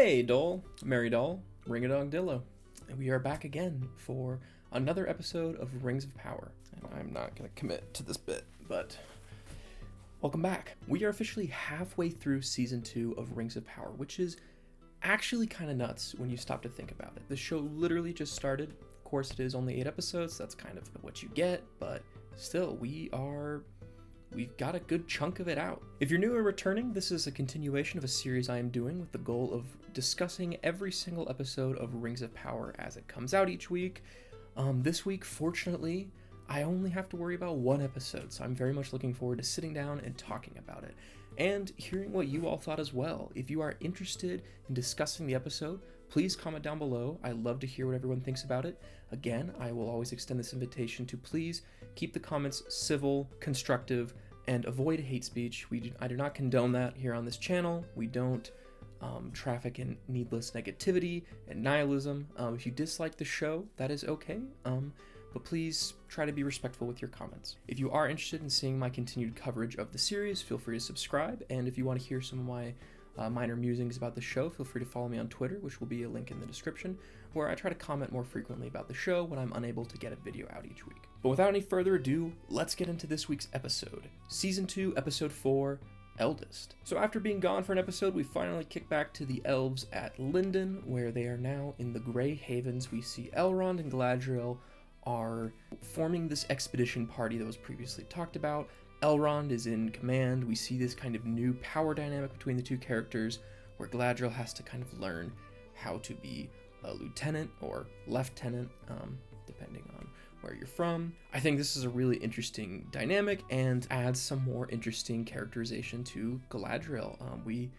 Hey, Dole, Merry Doll, Ring-a-Dong-Dillo. And we are back again for another episode of Rings of Power. And I'm not going to commit to this bit, but welcome back. We are officially halfway through Season 2 of Rings of Power, which is actually kind of nuts when you stop to think about it. The show literally just started. Of course, it is only 8 episodes. That's kind of what you get, but still, we've got a good chunk of it out. If you're new or returning, this is a continuation of a series I am doing with the goal of discussing every single episode of Rings of Power as it comes out each week. This week, fortunately, I only have to worry about one episode, so I'm very much looking forward to sitting down and talking about it, and hearing what you all thought as well. If you are interested in discussing the episode, please comment down below. I love to hear what everyone thinks about it. Again, I will always extend this invitation to please keep the comments civil, constructive, and avoid hate speech. I do not condone that here on this channel. We don't traffic in needless negativity and nihilism. If you dislike the show, that is okay, but please try to be respectful with your comments. If you are interested in seeing my continued coverage of the series, feel free to subscribe, and if you want to hear some of my minor musings about the show, feel free to follow me on Twitter, which will be a link in the description, where I try to comment more frequently about the show when I'm unable to get a video out each week. But without any further ado, let's get into this week's episode. Season 2, Episode 4, Eldest. So after being gone for an episode, we finally kick back to the elves at Lindon, where they are now in the Grey Havens. We see Elrond and Galadriel are forming this expedition party that was previously talked about. Elrond is in command. We see this kind of new power dynamic between the two characters, where Galadriel has to kind of learn how to be a lieutenant or lieutenant, depending on where you're from. I think this is a really interesting dynamic and adds some more interesting characterization to Galadriel. We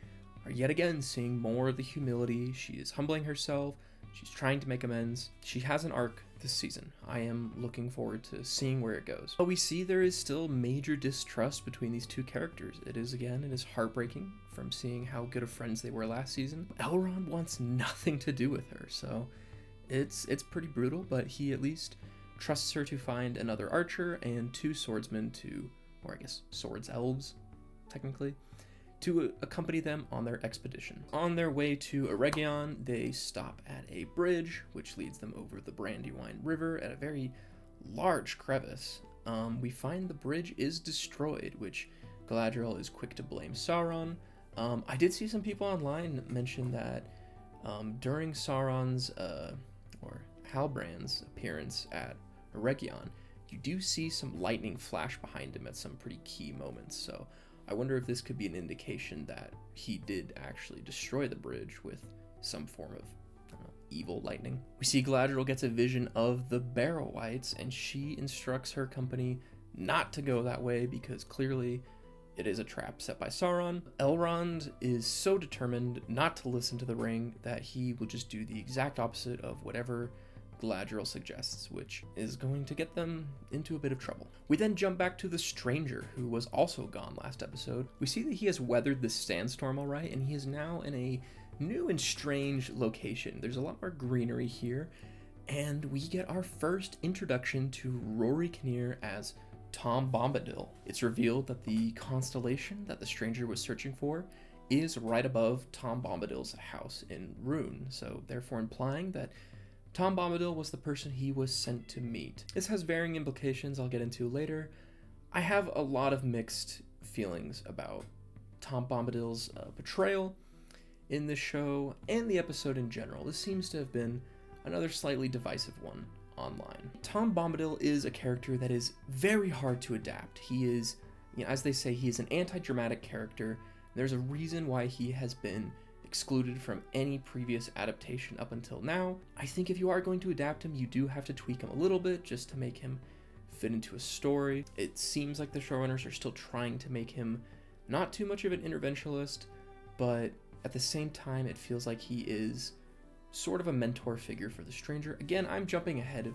are yet again seeing more of the humility. She is humbling herself. She's trying to make amends. She has an arc this season. I am looking forward to seeing where it goes. But we see there is still major distrust between these two characters. It is heartbreaking from seeing how good of friends they were last season. Elrond wants nothing to do with her, so it's pretty brutal, but he at least trusts her to find another archer and 2 swordsmen or I guess swords elves, technically, to accompany them on their expedition. On their way to Eregion, they stop at a bridge, which leads them over the Brandywine River at a very large crevice. We find the bridge is destroyed, which Galadriel is quick to blame Sauron. I did see some people online mention that during Sauron's, or Halbrand's appearance at Eregion, you do see some lightning flash behind him at some pretty key moments, so I wonder if this could be an indication that he did actually destroy the bridge with some form of, I don't know, evil lightning. We see Galadriel gets a vision of the Barrow-wights, and she instructs her company not to go that way because clearly it is a trap set by Sauron. Elrond is so determined not to listen to the ring that he will just do the exact opposite of whatever Galadriel suggests, which is going to get them into a bit of trouble. We then jump back to the stranger, who was also gone last episode. We see that he has weathered the sandstorm all right, and he is now in a new and strange location. There's a lot more greenery here, and we get our first introduction to Rory Kinnear as Tom Bombadil. It's revealed that the constellation that the stranger was searching for is right above Tom Bombadil's house in Rune, so therefore implying that Tom Bombadil was the person he was sent to meet. This has varying implications I'll get into later. I have a lot of mixed feelings about Tom Bombadil's portrayal in this show and the episode in general. This seems to have been another slightly divisive one online. Tom Bombadil is a character that is very hard to adapt. He is, as they say, he is an anti-dramatic character. There's a reason why he has been excluded from any previous adaptation up until now. I think if you are going to adapt him, you do have to tweak him a little bit just to make him fit into a story. It seems like the showrunners are still trying to make him not too much of an interventionalist, but at the same time, it feels like he is sort of a mentor figure for the stranger. Again, I'm jumping ahead of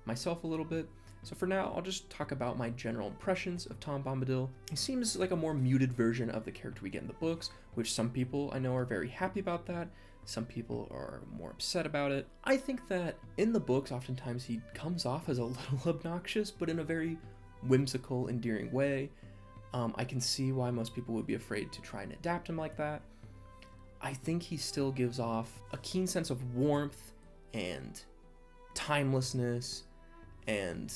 myself a little bit, so for now, I'll just talk about my general impressions of Tom Bombadil. He seems like a more muted version of the character we get in the books, which some people I know are very happy about that. Some people are more upset about it. I think that in the books, oftentimes he comes off as a little obnoxious, but in a very whimsical, endearing way. I can see why most people would be afraid to try and adapt him like that. I think he still gives off a keen sense of warmth and timelessness and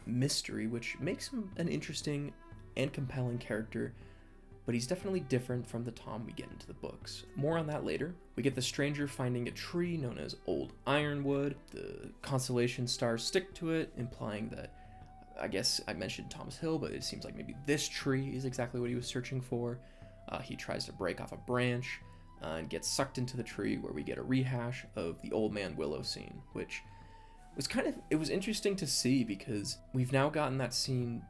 mystery, which makes him an interesting and compelling character, but he's definitely different from the Tom we get into the books. More on that later. We get the stranger finding a tree known as Old Ironwood. The constellation stars stick to it, implying that, I guess I mentioned Tom's Hill, but it seems like maybe this tree is exactly what he was searching for. He tries to break off a branch and gets sucked into the tree, where we get a rehash of the Old Man Willow scene, which was it was interesting to see, because we've now gotten that scene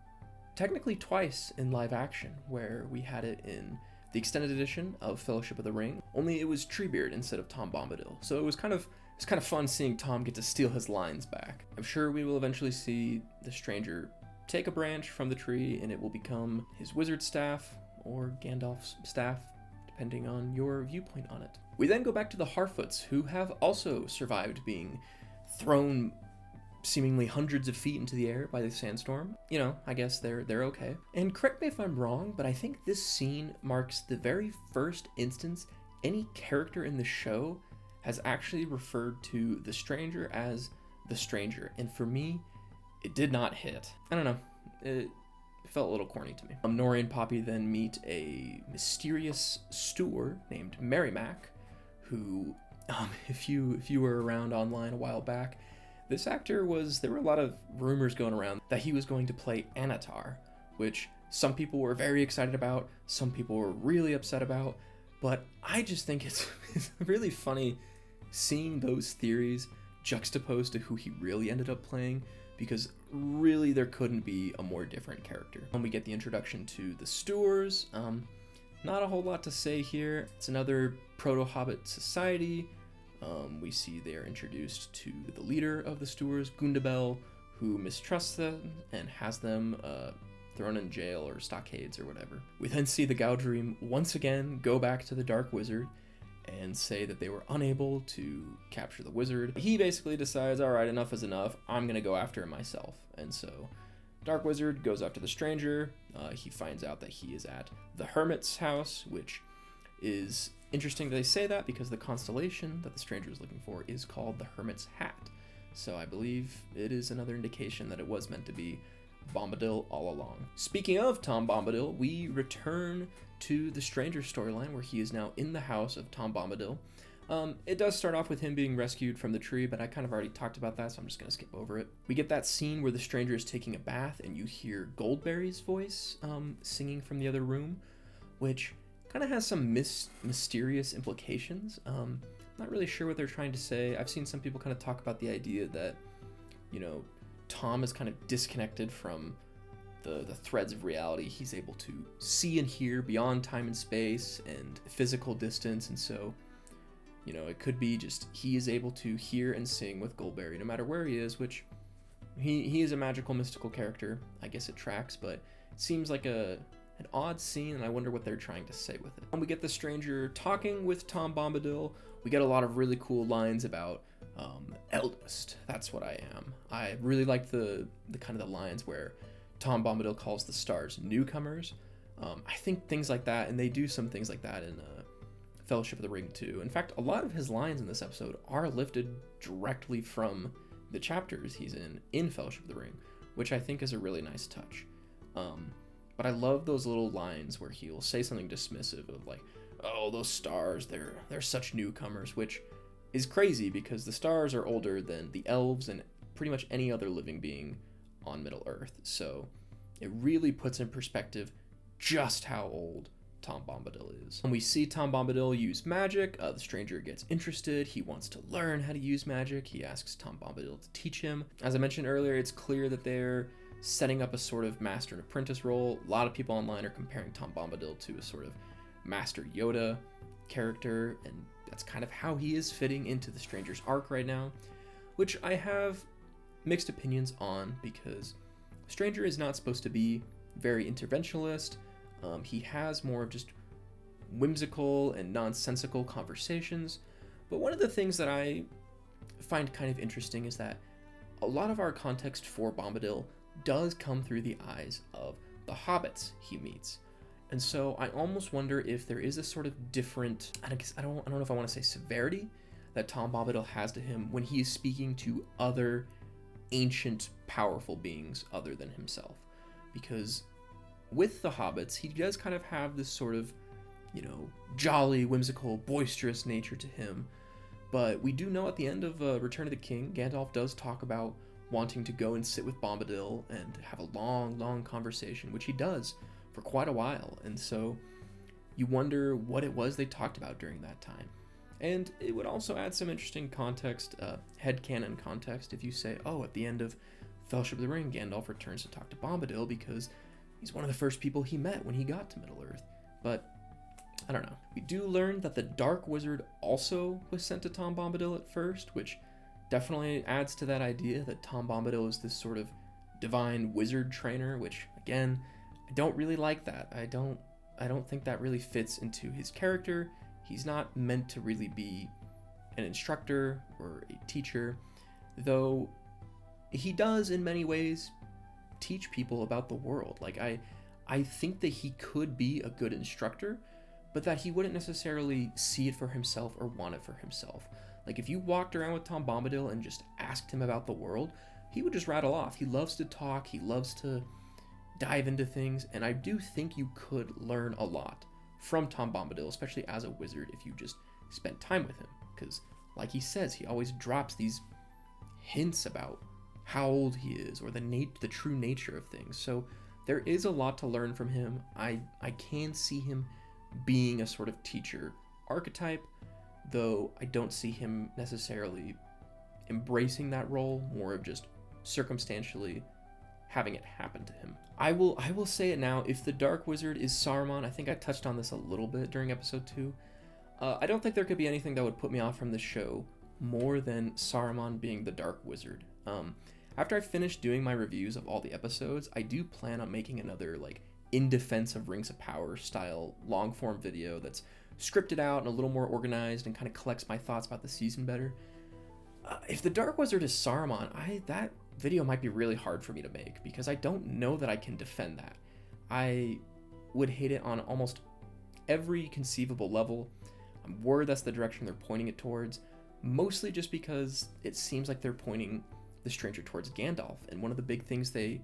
technically twice in live action, where we had it in the extended edition of Fellowship of the Ring, only it was Treebeard instead of Tom Bombadil. So it was kind of fun seeing Tom get to steal his lines back. I'm sure we will eventually see the stranger take a branch from the tree and it will become his wizard staff or Gandalf's staff, depending on your viewpoint on it. We then go back to the Harfoots, who have also survived being thrown seemingly hundreds of feet into the air by the sandstorm. You know, I guess they're okay. And correct me if I'm wrong, but I think this scene marks the very first instance any character in the show has actually referred to the stranger as the stranger. And for me, it did not hit. I don't know. It felt a little corny to me. Nori and Poppy then meet a mysterious Stoor named Merrimack, who, if you were around online a while back, this actor there were a lot of rumors going around that he was going to play Anatar, which some people were very excited about, some people were really upset about, but I just think it's really funny seeing those theories juxtaposed to who he really ended up playing, because really there couldn't be a more different character. And we get the introduction to the Stoors. Not a whole lot to say here. It's another proto-Hobbit society. We see they are introduced to the leader of the Stoors, Gundabel, who mistrusts them and has them thrown in jail or stockades or whatever. We then see the Galadriel once again go back to the Dark Wizard and say that they were unable to capture the wizard. He basically decides, all right, enough is enough. I'm going to go after him myself. And so Dark Wizard goes after the stranger. He finds out that he is at the Hermit's house, which is interesting that they say that, because the constellation that the stranger is looking for is called the Hermit's Hat. So I believe it is another indication that it was meant to be Bombadil all along. Speaking of Tom Bombadil, we return to the stranger storyline, where he is now in the house of Tom Bombadil. It does start off with him being rescued from the tree, but I kind of already talked about that, so I'm just going to skip over it. We get that scene where the stranger is taking a bath and you hear Goldberry's voice singing from the other room, which kind of has some mysterious implications. Not really sure what they're trying to say. I've seen some people kind of talk about the idea that, you know, Tom is kind of disconnected from the threads of reality. He's able to see and hear beyond time and space and physical distance, and so, you know, it could be just he is able to hear and sing with Goldberry no matter where he is, which he is a magical, mystical character. I guess it tracks, but it seems like an odd scene, and I wonder what they're trying to say with it. And we get the stranger talking with Tom Bombadil. We get a lot of really cool lines about Eldest. That's what I am. I really like the kind of the lines where Tom Bombadil calls the stars newcomers. I think things like that, and they do some things like that in Fellowship of the Ring too. In fact, a lot of his lines in this episode are lifted directly from the chapters he's in Fellowship of the Ring, which I think is a really nice touch. But I love those little lines where he'll say something dismissive of like, oh, those stars, they're such newcomers, which is crazy because the stars are older than the elves and pretty much any other living being on Middle Earth. So it really puts in perspective just how old Tom Bombadil is. When we see Tom Bombadil use magic, the stranger gets interested. He wants to learn how to use magic. He asks Tom Bombadil to teach him. As I mentioned earlier, it's clear that they're setting up a sort of master and apprentice role. A lot of people online are comparing Tom Bombadil to a sort of Master Yoda character, and that's kind of how he is fitting into the stranger's arc right now, which I have mixed opinions on, because Stranger is not supposed to be very interventionalist. He has more of just whimsical and nonsensical conversations. But one of the things that I find kind of interesting is that a lot of our context for Bombadil does come through the eyes of the hobbits he meets. And so I almost wonder if there is a sort of different, I don't know if I want to say severity that Tom Bombadil has to him when he is speaking to other ancient, powerful beings other than himself. Because with the hobbits, he does kind of have this sort of, jolly, whimsical, boisterous nature to him. But we do know at the end of Return of the King, Gandalf does talk about wanting to go and sit with Bombadil and have a long, long conversation, which he does for quite a while. And so you wonder what it was they talked about during that time. And it would also add some interesting context, headcanon context, if you say, oh, at the end of Fellowship of the Ring, Gandalf returns to talk to Bombadil because he's one of the first people he met when he got to Middle-earth. But I don't know. We do learn that the Dark Wizard also was sent to Tom Bombadil at first, which definitely adds to that idea that Tom Bombadil is this sort of divine wizard trainer, which, again, I don't really like that. I don't think that really fits into his character. He's not meant to really be an instructor or a teacher, though he does in many ways teach people about the world. Like, I think that he could be a good instructor, but that he wouldn't necessarily see it for himself or want it for himself. Like, if you walked around with Tom Bombadil and just asked him about the world, he would just rattle off. He loves to talk, he loves to dive into things, and I do think you could learn a lot from Tom Bombadil, especially as a wizard, if you just spent time with him. Because, like he says, he always drops these hints about how old he is or the true nature of things. So there is a lot to learn from him. I can see him being a sort of teacher archetype, though I don't see him necessarily embracing that role, more of just circumstantially having it happen to him. I will say it now, if the Dark Wizard is Saruman, I think I touched on this a little bit during episode 2, I don't think there could be anything that would put me off from the show more than Saruman being the Dark Wizard. After I finish doing my reviews of all the episodes, I do plan on making another, like, in defense of Rings of Power style long form video that's scripted out and a little more organized and kind of collects my thoughts about the season better. If the Dark Wizard is Saruman, that video might be really hard for me to make because I don't know that I can defend that. I would hate it on almost every conceivable level. I'm worried that's the direction they're pointing it towards, mostly just because it seems like they're pointing the stranger towards Gandalf, and one of the big things they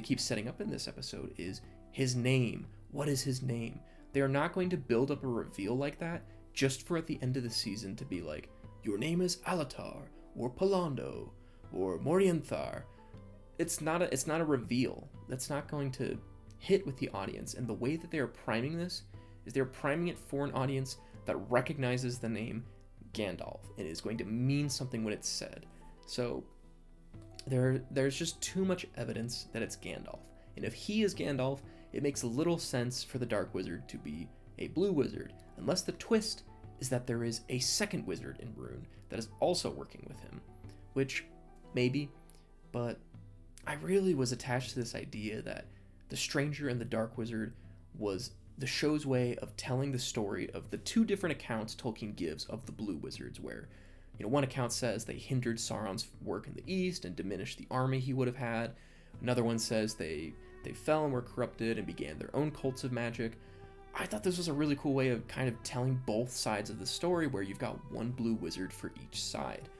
keep setting up in this episode is his name. What is his name? They are not going to build up a reveal like that just for at the end of the season to be like, your name is Alatar, or Palando, or Morianthar. It's not a reveal. That's not going to hit with the audience, and the way that they are priming this is they're priming it for an audience that recognizes the name Gandalf and is going to mean something when it's said. So there's just too much evidence that it's Gandalf. And if he is Gandalf, it makes little sense for the Dark Wizard to be a blue wizard, unless the twist is that there is a second wizard in Rune that is also working with him, which maybe, but I really was attached to this idea that the stranger and the Dark Wizard was the show's way of telling the story of the two different accounts Tolkien gives of the blue wizards, where one account says they hindered Sauron's work in the east and diminished the army he would have had. Another one says they fell and were corrupted and began their own cults of magic. I thought this was a really cool way of kind of telling both sides of the story, where you've got one blue wizard for each side.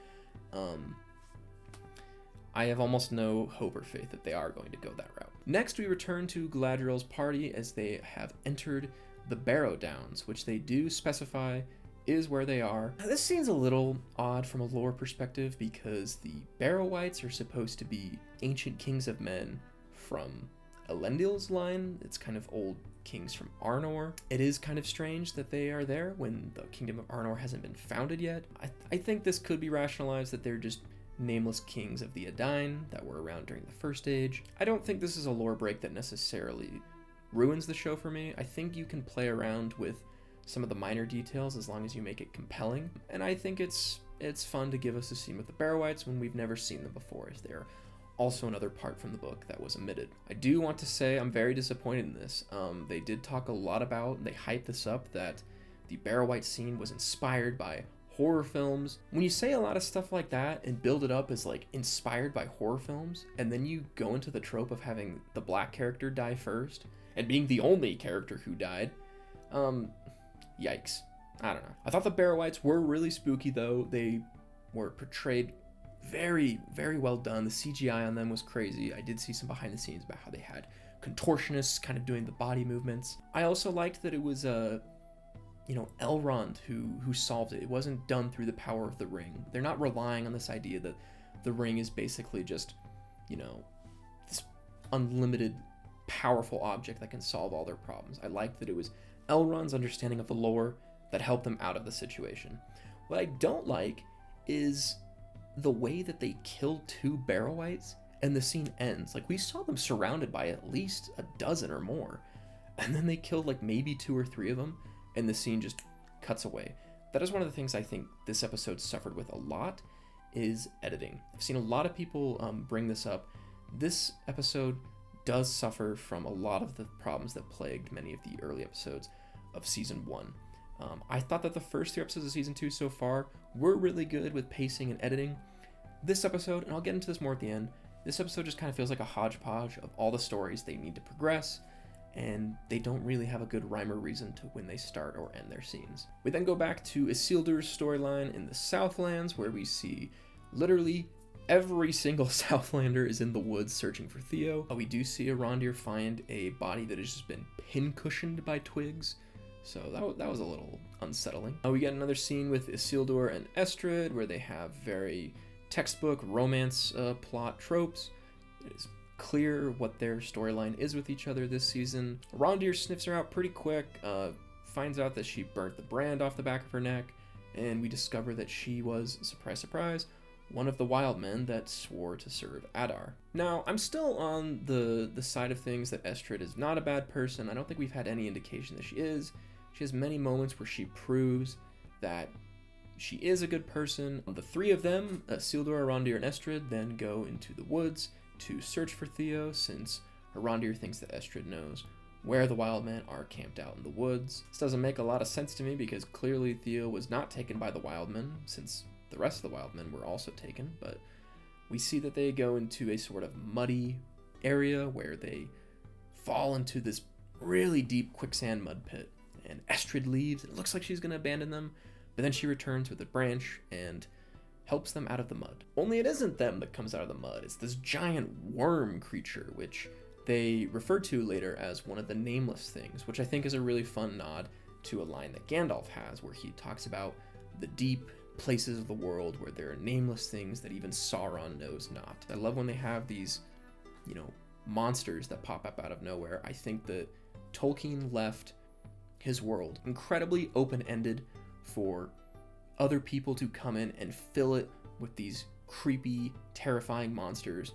I have almost no hope or faith that they are going to go that route. Next, we return to Galadriel's party as they have entered the Barrow Downs, which they do specify is where they are. Now, this scene's a little odd from a lore perspective because the Barrow-wights are supposed to be ancient kings of men from Elendil's line. It's kind of old kings from Arnor. It is kind of strange that they are there when the kingdom of Arnor hasn't been founded yet. I think this could be rationalized that they're just nameless kings of the Edain that were around during the First Age. I don't think this is a lore break that necessarily ruins the show for me. I think you can play around with some of the minor details as long as you make it compelling, and I think it's fun to give us a scene with the Barrow-wights when we've never seen them before, as they're also another part from the book that was omitted. I do want to say I'm very disappointed in this. They did talk a lot about, and they hyped this up, that the Barrow-wight scene was inspired by horror films. When you say a lot of stuff like that and build it up as like inspired by horror films, and then you go into the trope of having the black character die first, and being the only character who died. Yikes. I don't know. I thought the Barrow-wights were really spooky, though. They were portrayed very, very well done. The CGI on them was crazy. I did see some behind the scenes about how they had contortionists kind of doing the body movements. I also liked that it was Elrond who solved it. It wasn't done through the power of the ring. They're not relying on this idea that the ring is basically just, this unlimited powerful object that can solve all their problems. I liked that it was Elrond's understanding of the lore that helped them out of the situation. What I don't like is the way that they killed 2 Barrow-wights and the scene ends. Like, we saw them surrounded by at least a dozen or more, and then they killed like maybe 2 or 3 of them, and the scene just cuts away. That is one of the things I think this episode suffered with a lot, is editing. I've seen a lot of people bring this up. This episode does suffer from a lot of the problems that plagued many of the early episodes of season 1. I thought that the first 3 episodes of season 2 so far were really good with pacing and editing. This episode, and I'll get into this more at the end, this episode just kind of feels like a hodgepodge of all the stories they need to progress, and they don't really have a good rhyme or reason to when they start or end their scenes. We then go back to Isildur's storyline in the Southlands, where we see literally every single Southlander is in the woods searching for Theo. We do see Arondir find a body that has just been pincushioned by twigs, so that was a little unsettling. We get another scene with Isildur and Estrid, where they have very textbook romance plot tropes. It is clear what their storyline is with each other this season. Arondir sniffs her out pretty quick, finds out that she burnt the brand off the back of her neck, and we discover that she was, surprise, surprise, one of the wild men that swore to serve Adar. Now, I'm still on the side of things that Estrid is not a bad person. I don't think we've had any indication that she is. She has many moments where she proves that she is a good person. The 3 of them, Isildur, Arondir, and Estrid, then go into the woods to search for Theo, since Arondir thinks that Estrid knows where the wild men are camped out in the woods. This doesn't make a lot of sense to me, because clearly Theo was not taken by the wild men, since the rest of the wild men were also taken, but we see that they go into a sort of muddy area where they fall into this really deep quicksand mud pit, and Estrid leaves. It looks like she's going to abandon them, but then she returns with a branch and helps them out of the mud. Only it isn't them that comes out of the mud. It's this giant worm creature, which they refer to later as one of the nameless things, which I think is a really fun nod to a line that Gandalf has, where he talks about the deep places of the world where there are nameless things that even Sauron knows not. I love when they have these, monsters that pop up out of nowhere. I think that Tolkien left his world incredibly open-ended for other people to come in and fill it with these creepy, terrifying monsters,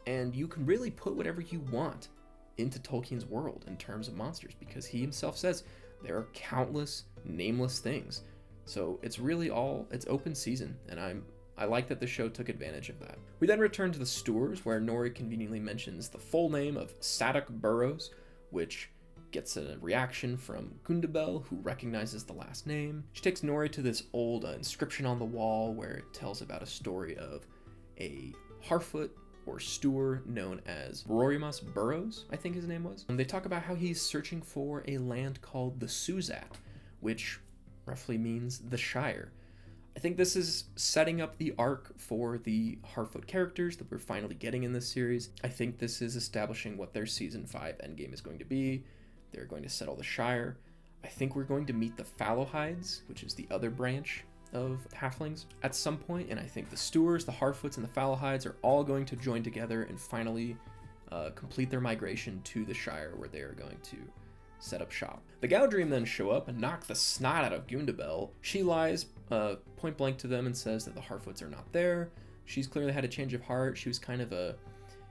and you can really put whatever you want into Tolkien's world in terms of monsters, because he himself says there are countless nameless things. So it's really it's open season, and I like that the show took advantage of that. We then return to the Stoors, where Nori conveniently mentions the full name of Sadok Burrows, which gets a reaction from Gundabel, who recognizes the last name. She takes Nori to this old inscription on the wall where it tells about a story of a Harfoot or Stoor known as Rorimus Burrows, I think his name was. And they talk about how he's searching for a land called the Suzat, which roughly means the Shire. I think this is setting up the arc for the Harfoot characters that we're finally getting in this series. I think this is establishing what their Season 5 endgame is going to be. They're going to settle the Shire. I think we're going to meet the Fallowhides, which is the other branch of halflings, at some point, and I think the Stoors, the Harfoots, and the Fallowhides are all going to join together and finally complete their migration to the Shire, where they are going to set up shop. The Galadriel then show up and knock the snot out of Gundabel. She lies point blank to them and says that the Harfoots are not there. She's clearly had a change of heart. She was kind of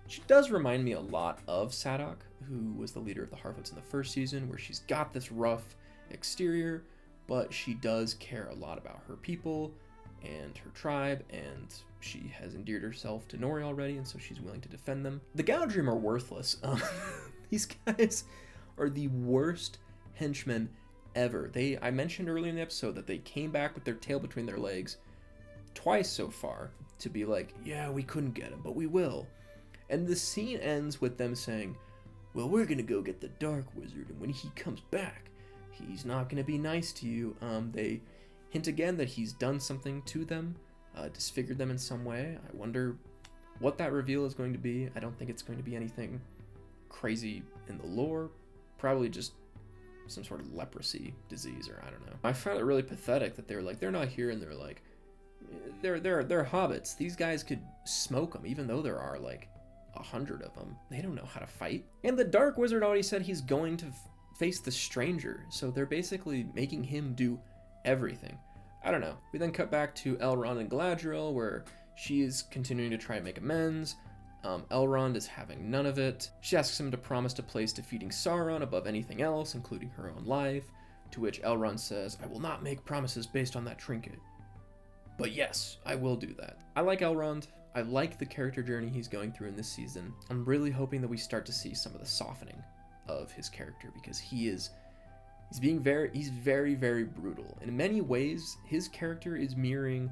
she does remind me a lot of Sadok, who was the leader of the Harfoots in the first season, where she's got this rough exterior, but she does care a lot about her people and her tribe, and she has endeared herself to Nori already, and so she's willing to defend them. The Galadriel are worthless. These guys are the worst henchmen ever. I mentioned earlier in the episode that they came back with their tail between their legs twice so far to be like, yeah, we couldn't get him, but we will. And the scene ends with them saying, well, we're gonna go get the Dark Wizard, and when he comes back, he's not gonna be nice to you. They hint again that he's done something to them, disfigured them in some way. I wonder what that reveal is going to be. I don't think it's going to be anything crazy in the lore. Probably just some sort of leprosy disease, or I don't know. I found it really pathetic that they're not here, and they're like, they're hobbits. These guys could smoke them, even though there are like 100 of them. They don't know how to fight. And the Dark Wizard already said he's going to face the stranger, so they're basically making him do everything. I don't know. We then cut back to Elrond and Galadriel, where she is continuing to try and make amends. Elrond is having none of it. She asks him to promise to place defeating Sauron above anything else, including her own life, to which Elrond says, I will not make promises based on that trinket. But yes, I will do that. I like Elrond. I like the character journey he's going through in this season. I'm really hoping that we start to see some of the softening of his character, because he's very, very brutal. And in many ways, his character is mirroring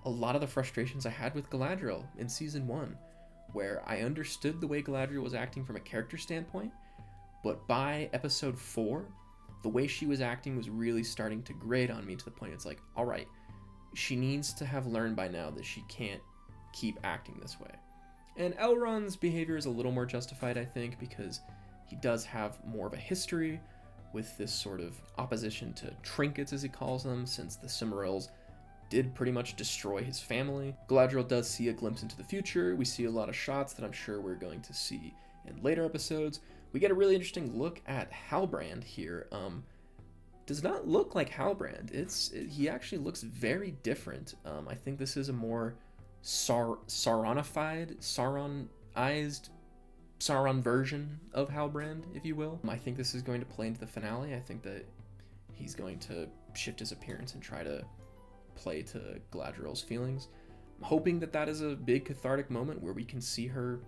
a lot of the frustrations I had with Galadriel in season 1, where I understood the way Galadriel was acting from a character standpoint, but by episode 4, the way she was acting was really starting to grate on me, to the point it's like, all right, she needs to have learned by now that she can't keep acting this way. And Elrond's behavior is a little more justified, I think, because he does have more of a history with this sort of opposition to trinkets, as he calls them, since the Silmarils did pretty much destroy his family. Galadriel does see a glimpse into the future. We see a lot of shots that I'm sure we're going to see in later episodes. We get a really interesting look at Halbrand here. Does not look like Halbrand. He actually looks very different. I think this is a more Sauronized Sauron version of Halbrand, if you will. I think this is going to play into the finale. I think that he's going to shift his appearance and try to play to Galadriel's feelings. I'm hoping that that is a big cathartic moment where we can see her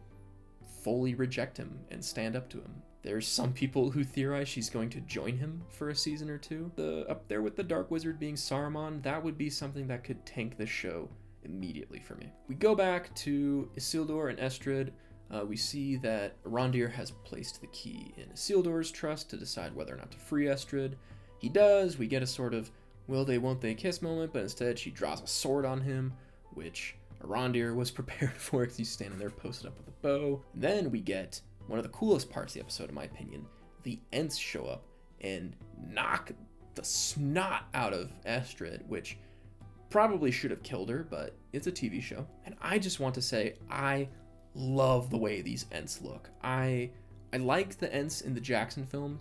fully reject him and stand up to him. There's some people who theorize she's going to join him for a season or two. Up there with the Dark Wizard being Saruman, that would be something that could tank the show immediately for me. We go back to Isildur and Estrid. We see that Arondir has placed the key in Isildur's trust to decide whether or not to free Estrid. He does. We get a sort of will they, won't they kiss moment, but instead she draws a sword on him, which Arondir was prepared for because he's standing there posted up with a bow. And then we get one of the coolest parts of the episode, in my opinion. The Ents show up and knock the snot out of Estrid, which probably should have killed her, but it's a TV show. And I just want to say, I love the way these Ents look. I like the Ents in the Jackson film,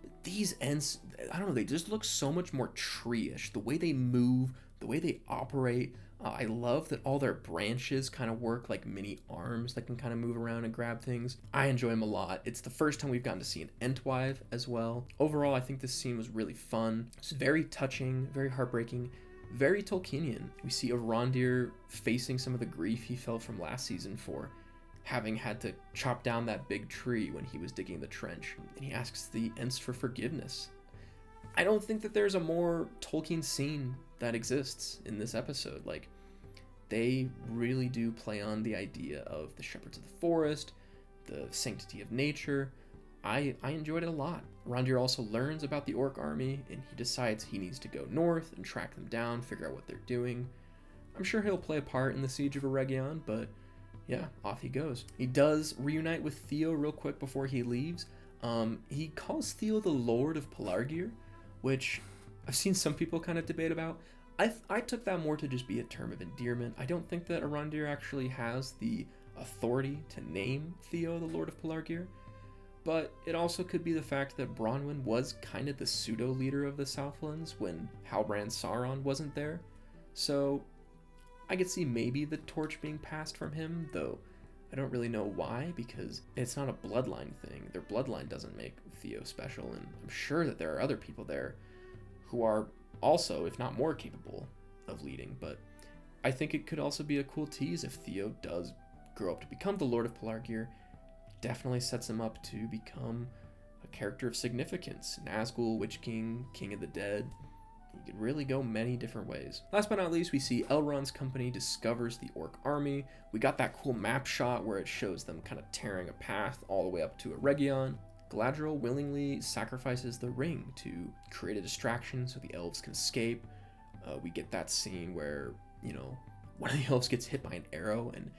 but these Ents, I don't know, they just look so much more tree-ish. The way they move, the way they operate. I love that all their branches kind of work like mini arms that can kind of move around and grab things. I enjoy them a lot. It's the first time we've gotten to see an Entwife as well. Overall, I think this scene was really fun. It's very touching, very heartbreaking, very Tolkienian. We see Arondir facing some of the grief he felt from last season for having had to chop down that big tree when he was digging the trench. And he asks the Ents for forgiveness. I don't think that there's a more Tolkien scene that exists in this episode. Like, they really do play on the idea of the shepherds of the forest, the sanctity of nature. I enjoyed it a lot. Arondir also learns about the orc army, and he decides he needs to go north and track them down, figure out what they're doing. I'm sure he'll play a part in the siege of Eregion, but yeah, off he goes. He does reunite with Theo real quick before he leaves. He calls Theo the Lord of Pelargir, which I've seen some people kind of debate about. I took that more to just be a term of endearment. I don't think that Arondir actually has the authority to name Theo the Lord of Pelargir, but it also could be the fact that Bronwyn was kind of the pseudo-leader of the Southlands when Halbrand Sauron wasn't there. So I could see maybe the torch being passed from him, though I don't really know why, because it's not a bloodline thing. Their bloodline doesn't make Theo special, and I'm sure that there are other people there who are also, if not more, capable of leading. But I think it could also be a cool tease if Theo does grow up to become the Lord of Pelargir. Definitely sets him up to become a character of significance. Nazgul, Witch King, King of the Dead. You could really go many different ways. Last but not least, we see Elrond's company discovers the orc army. We got that cool map shot where it shows them kind of tearing a path all the way up to Eregion. Galadriel willingly sacrifices the ring to create a distraction so the elves can escape. We get that scene where, one of the elves gets hit by an arrow and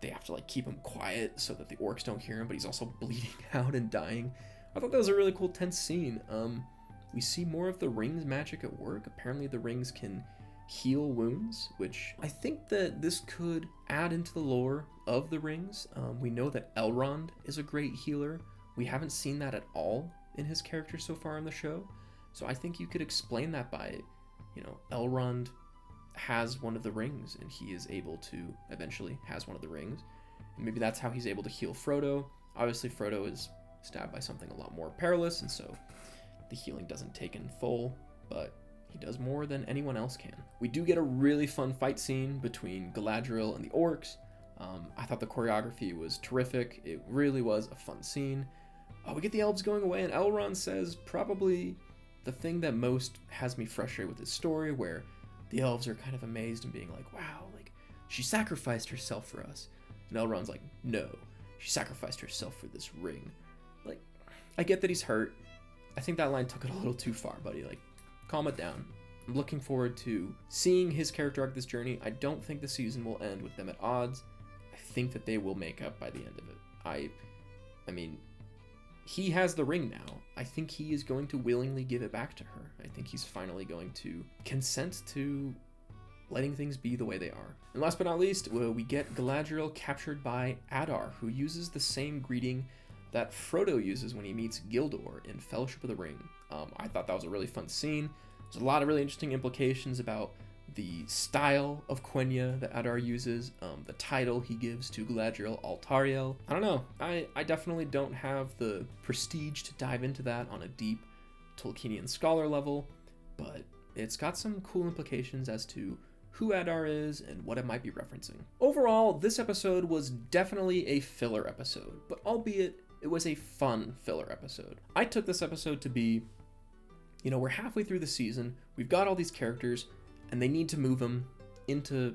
they have to like keep him quiet so that the orcs don't hear him, but he's also bleeding out and dying. I thought that was a really cool, tense scene. We see more of the rings magic at work. Apparently the rings can heal wounds, which I think that this could add into the lore of the rings. We know that Elrond is a great healer. We haven't seen that at all in his character so far in the show. So I think you could explain that by, Elrond has one of the rings and he is able to eventually has one of the rings. And maybe that's how he's able to heal Frodo. Obviously Frodo is stabbed by something a lot more perilous, and so the healing doesn't take in full, but he does more than anyone else can. We do get a really fun fight scene between Galadriel and the orcs. I thought the choreography was terrific. It really was a fun scene. We get the elves going away, and Elrond says probably the thing that most has me frustrated with this story, where the elves are kind of amazed and being like, wow, like, she sacrificed herself for us. And Elrond's like, no, she sacrificed herself for this ring. Like, I get that he's hurt. I think that line took it a little too far, buddy. Like, calm it down. I'm looking forward to seeing his character arc this journey. I don't think the season will end with them at odds. I think that they will make up by the end of it. I mean, he has the ring now. I think he is going to willingly give it back to her. I think he's finally going to consent to letting things be the way they are. And last but not least, we get Galadriel captured by Adar, who uses the same greeting that Frodo uses when he meets Gildor in Fellowship of the Ring. I thought that was a really fun scene. There's a lot of really interesting implications about the style of Quenya that Adar uses, the title he gives to Galadriel, Altariel. I don't know. I definitely don't have the prestige to dive into that on a deep Tolkienian scholar level, but it's got some cool implications as to who Adar is and what it might be referencing. Overall, this episode was definitely a filler episode, but albeit it was a fun filler episode. I took this episode to be, we're halfway through the season, we've got all these characters, and they need to move them into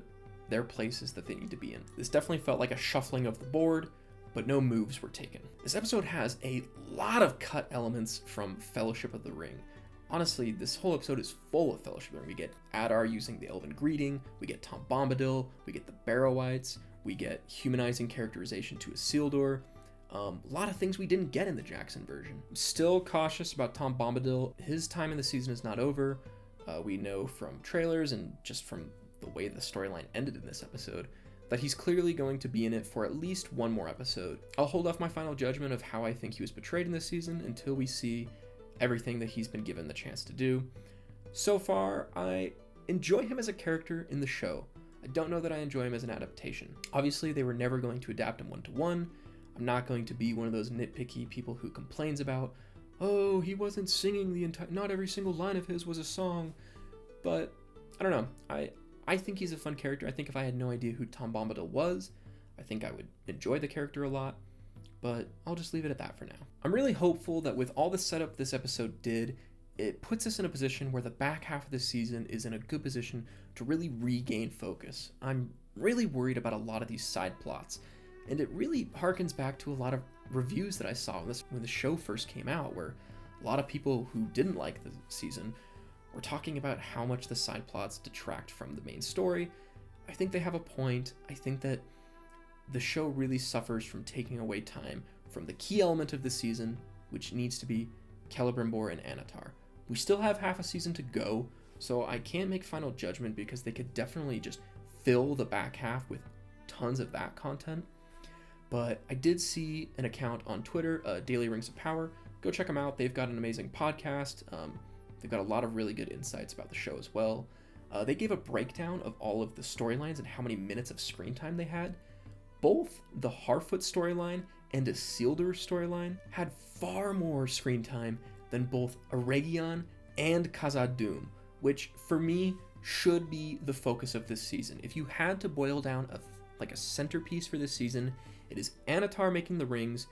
their places that they need to be in. This definitely felt like a shuffling of the board, but no moves were taken. This episode has a lot of cut elements from Fellowship of the Ring. Honestly, this whole episode is full of Fellowship of the Ring. We get Adar using the Elven greeting, we get Tom Bombadil, we get the Barrow-wights, we get humanizing characterization to Isildur. A lot of things we didn't get in the Jackson version. I'm still cautious about Tom Bombadil. His time in the season is not over. We know from trailers and just from the way the storyline ended in this episode that he's clearly going to be in it for at least one more episode. I'll hold off my final judgment of how I think he was portrayed in this season until we see everything that he's been given the chance to do. So far, I enjoy him as a character in the show. I don't know that I enjoy him as an adaptation. Obviously, they were never going to adapt him one-to-one. I'm not going to be one of those nitpicky people who complains about, oh, he wasn't singing the entire, not every single line of his was a song. But I don't know. I think he's a fun character. I think if I had no idea who Tom Bombadil was, I think I would enjoy the character a lot. But I'll just leave it at that for now. I'm really hopeful that with all the setup this episode did, it puts us in a position where the back half of the season is in a good position to really regain focus. I'm really worried about a lot of these side plots. And it really harkens back to a lot of reviews that I saw when the show first came out, where a lot of people who didn't like the season were talking about how much the side plots detract from the main story. I think they have a point. I think that the show really suffers from taking away time from the key element of the season, which needs to be Celebrimbor and Anatar. We still have half a season to go, so I can't make final judgment because they could definitely just fill the back half with tons of that content. But I did see an account on Twitter, Daily Rings of Power. Go check them out. They've got an amazing podcast. They've got a lot of really good insights about the show as well. They gave a breakdown of all of the storylines and how many minutes of screen time they had. Both the Harfoots storyline and Isildur storyline had far more screen time than both Eregion and Khazad-dûm, which for me should be the focus of this season. If you had to boil down a centerpiece for this season, it is Anatar making the rings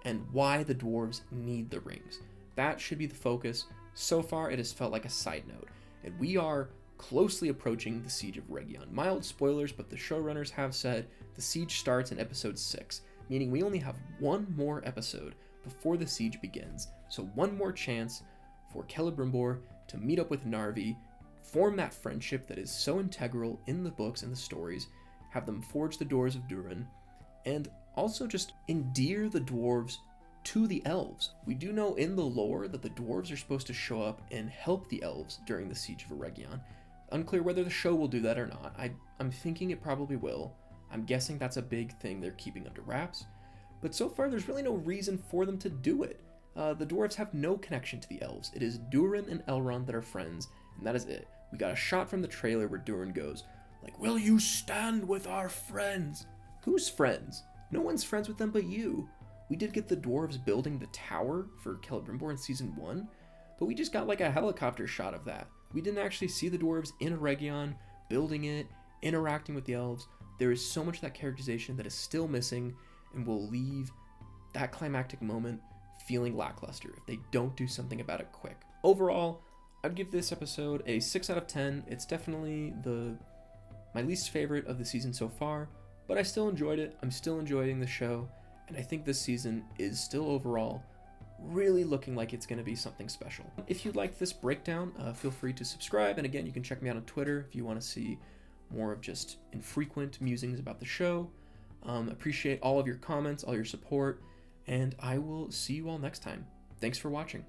and why the dwarves need the rings. That should be the focus. So far, it has felt like a side note, and we are closely approaching the Siege of Eregion. Mild spoilers, but the showrunners have said the siege starts in episode 6, meaning we only have one more episode before the siege begins. So one more chance for Celebrimbor to meet up with Narvi, form that friendship that is so integral in the books and the stories, have them forge the doors of Durin, and also just endear the dwarves to the elves. We do know in the lore that the dwarves are supposed to show up and help the elves during the siege of Eregion. Unclear whether the show will do that or not. I'm thinking it probably will. I'm guessing that's a big thing they're keeping under wraps. But so far, there's really no reason for them to do it. The dwarves have no connection to the elves. It is Durin and Elrond that are friends, and that is it. We got a shot from the trailer where Durin goes, like, "Will you stand with our friends?" Who's friends? No one's friends with them but you. We did get the dwarves building the tower for Celebrimbor in Season 1, but we just got like a helicopter shot of that. We didn't actually see the dwarves in Eregion, building it, interacting with the elves. There is so much of that characterization that is still missing and will leave that climactic moment feeling lackluster if they don't do something about it quick. Overall, I'd give this episode a 6 out of 10. It's definitely my least favorite of the season so far, but I still enjoyed it. I'm still enjoying the show, and I think this season is still overall really looking like it's going to be something special. If you liked this breakdown, feel free to subscribe, and again, you can check me out on Twitter if you want to see more of just infrequent musings about the show. Appreciate all of your comments, all your support, and I will see you all next time. Thanks for watching.